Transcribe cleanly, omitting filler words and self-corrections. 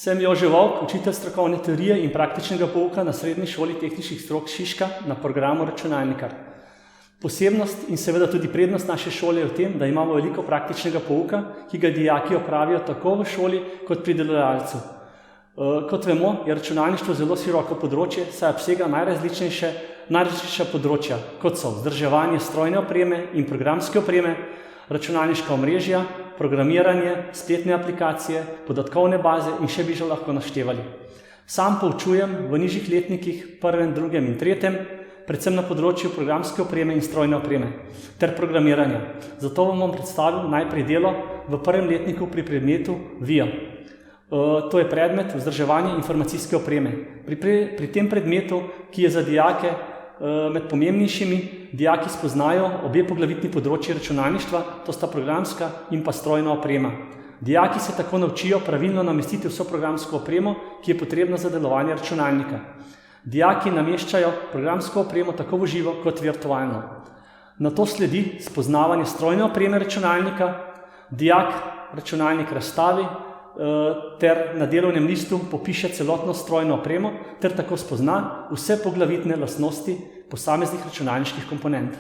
Sem Jože Volk, učitelj strokovne teorije in praktičnega pouka na Srednji šoli tehničnih strok Šiška na programu računalnikar. Posebnost in seveda tudi prednost naše šole je v tem, da imamo veliko praktičnega pouka, ki ga dijaki opravijo tako v šoli kot pri delodajalcu. Kot vemo, je računalništvo zelo široko področje, saj obsega najrazličnejša področja, kot so vzdrževanje strojne opreme in programske opreme, računalniška omrežja, programiranje, spletne aplikacije, podatkovne baze in še bi že lahko naštevali. Sam poučujem v nižjih letnikih, 1., 2. in 3., predvsem na področju programske opreme in strojne opreme ter programiranja. Zato vam bom predstavil najprej delo v 1. letniku pri predmetu VIA. To je predmet vzdrževanja informacijske opreme. Pri tem predmetu, ki je za dijake med pomembnejšimi, dijaki spoznajo obe poglavitni področji računalništva, to sta programska in pa strojna oprema. Dijaki se tako naučijo pravilno namestiti vso programsko opremo, ki je potrebna za delovanje računalnika. Dijaki nameščajo programsko opremo tako v živo kot virtualno. Nato sledi spoznavanje strojne opreme računalnika, dijak računalnik razstavi ter na delovnem listu popiše celotno strojno opremo ter tako spozna vse poglavitne lastnosti posameznih računalniških komponent.